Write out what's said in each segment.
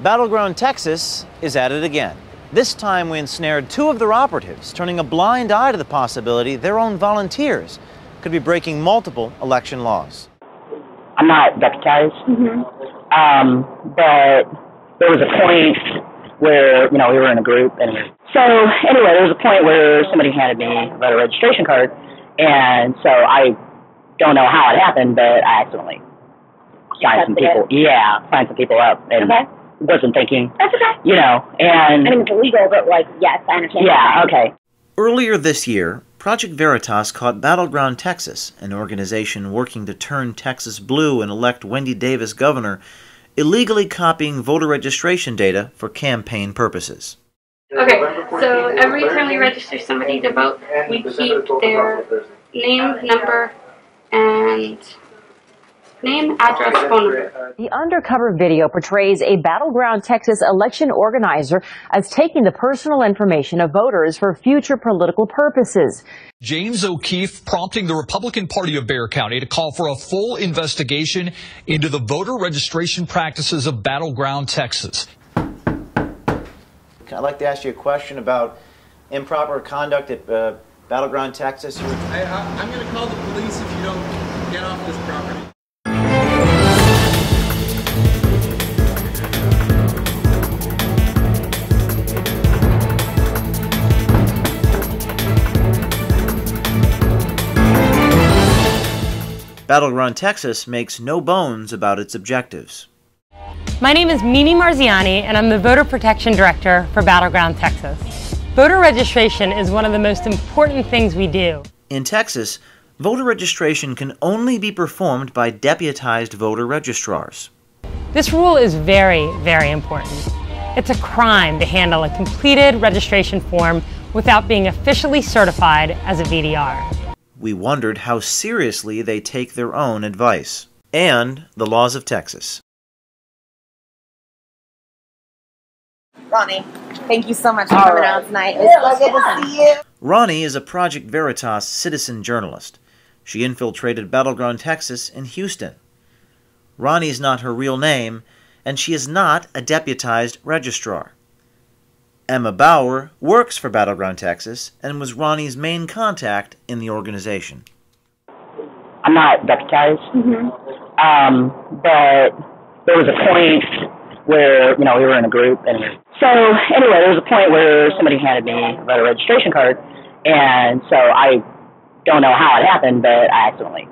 Battleground Texas is at it again. This time we ensnared two of their operatives, turning a blind eye to the possibility their own volunteers could be breaking multiple election laws. I'm not deputized, but there was a point where, we were in a group, and so anyway, there was a point where somebody handed me a voter registration card, and so I don't know how it happened, but I accidentally signed some people. Yeah, signed some people up, and wasn't thinking. That's okay. And I mean, it's illegal, but yes, I understand. Yeah, okay. Earlier this year, Project Veritas caught Battleground Texas, an organization working to turn Texas blue and elect Wendy Davis governor, illegally copying voter registration data for campaign purposes. Okay, so every time we register somebody to vote, we keep their name, number, and name, address, phone number. The undercover video portrays a Battleground Texas election organizer as taking the personal information of voters for future political purposes. James O'Keefe prompting the Republican Party of Bexar County to call for a full investigation into the voter registration practices of Battleground Texas. I'd like to ask you a question about improper conduct at Battleground Texas. I'm going to call the police if you don't get off this property. Battleground Texas makes no bones about its objectives. My name is Mimi Marziani, and I'm the Voter Protection Director for Battleground Texas. Voter registration is one of the most important things we do. In Texas, voter registration can only be performed by deputized voter registrars. This rule is very, very important. It's a crime to handle a completed registration form without being officially certified as a VDR. We wondered how seriously they take their own advice and the laws of Texas. Ronny, thank you so much for coming out tonight. It was so good to see you. Ronny is a Project Veritas citizen journalist. She infiltrated Battleground Texas in Houston. Ronny's not her real name, and she is not a deputized registrar. Emma Bauer works for Battleground Texas and was Ronny's main contact in the organization. I'm not deputized, but there was a point where, we were in a group, and so anyway, there was a point where somebody handed me a voter registration card, and so I don't know how it happened, but I accidentally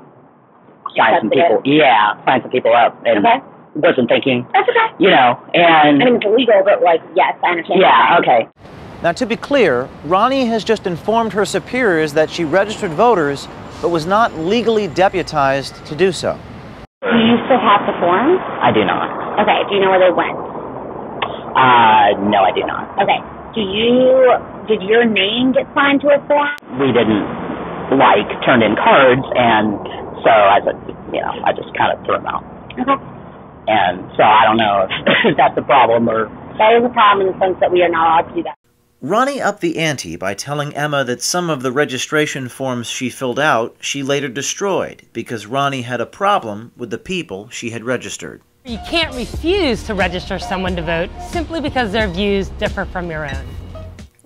signed some people. Yeah, signed some people up, and wasn't thinking. That's okay. And I mean, it's illegal, but yes, I understand. Yeah, okay. Now, to be clear, Ronny has just informed her superiors that she registered voters, but was not legally deputized to do so. Do you still have the forms? I do not. Okay. Do you know where they went? No, I do not. Okay. Did your name get signed to a form? We didn't, turn in cards, and so I said, I just kind of threw them out. Okay. And so I don't know if that's a problem or... That is a problem in the sense that we are not allowed to do that. Ronny upped the ante by telling Emma that some of the registration forms she filled out she later destroyed because Ronny had a problem with the people she had registered. You can't refuse to register someone to vote simply because their views differ from your own.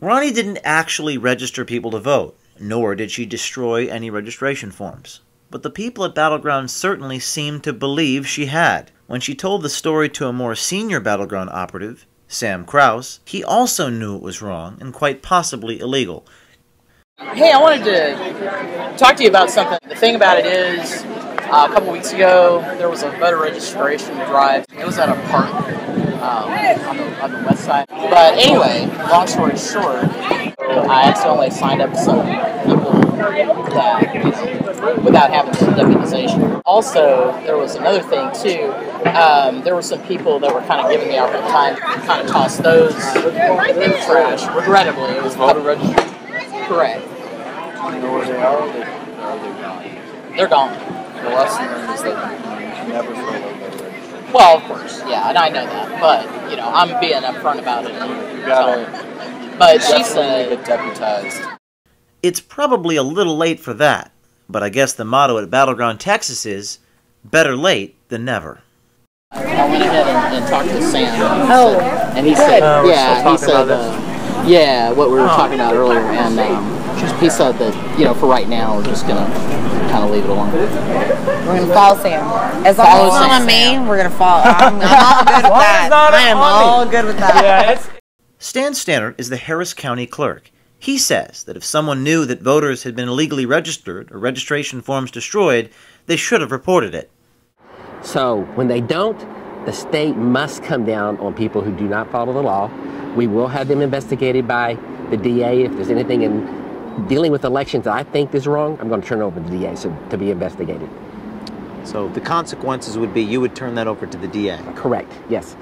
Ronny didn't actually register people to vote, nor did she destroy any registration forms. But the people at Battleground certainly seemed to believe she had. When she told the story to a more senior Battleground operative, Sam Krause, he also knew it was wrong and quite possibly illegal. Hey, I wanted to talk to you about something. The thing about it is, a couple weeks ago, there was a voter registration drive. It was at a park on the west side. But anyway, long story short, I accidentally signed up some people that, without having some deputization. Also, there was another thing too. There were some people that were kind of giving me a hard time to kind of toss those in the trash. Regrettably, it was voter registration. Correct. Do you know where they are? Or are they gone? They're gone. The lesson learned is that you never throw away voter registration. Well, of course, yeah, and I know that, but I'm being upfront about it. You gotta. But she said, get deputized. It's probably a little late for that, but I guess the motto at Battleground Texas is, better late than never. I went ahead and talked to Sam. Oh, and he said, what we were talking about earlier, and he said that, you know, for right now, we're just gonna kind of leave it alone. We're gonna follow Sam. As long as it's not on me, we're gonna follow. I'm all good with that. I am all good with that. Stan Stannard is the Harris County clerk. He says that if someone knew that voters had been illegally registered or registration forms destroyed, they should have reported it. So when they don't, the state must come down on people who do not follow the law. We will have them investigated by the DA. If there's anything in dealing with elections that I think is wrong, I'm going to turn it over to the DA to be investigated. So the consequences would be you would turn that over to the DA? Correct, yes.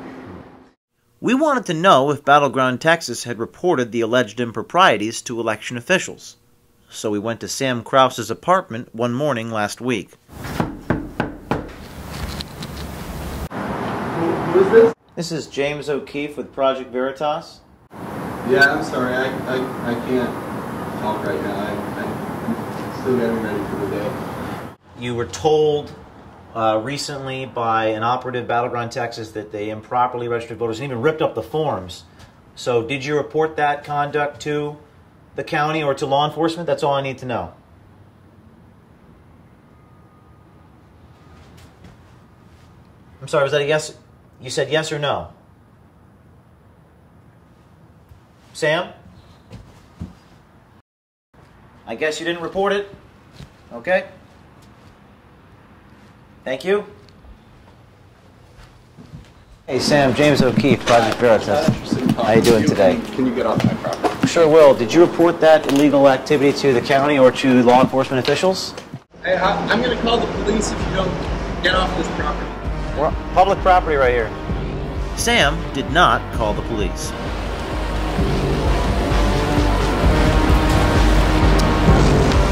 We wanted to know if Battleground Texas had reported the alleged improprieties to election officials. So we went to Sam Krause's apartment one morning last week. Who is this? This is James O'Keefe with Project Veritas. Yeah, I'm sorry. I can't talk right now. I'm still getting ready for the day. You were told recently by an operative, Battleground Texas, that they improperly registered voters and even ripped up the forms. So did you report that conduct to the county or to law enforcement? That's all I need to know. I'm sorry, was that a yes? You said yes or no? Sam? I guess you didn't report it? Okay. Thank you. Hey Sam, James O'Keefe, Project Veritas. How you doing today? Can you get off my property? Sure will. Did you report that illegal activity to the county or to law enforcement officials? Hey, I'm going to call the police if you don't get off this property. We're on public property right here. Sam did not call the police.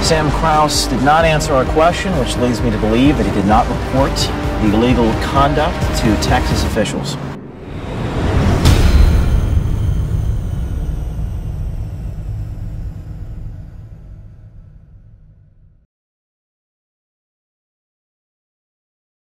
Sam Krause did not answer our question, which leads me to believe that he did not report the illegal conduct to Texas officials.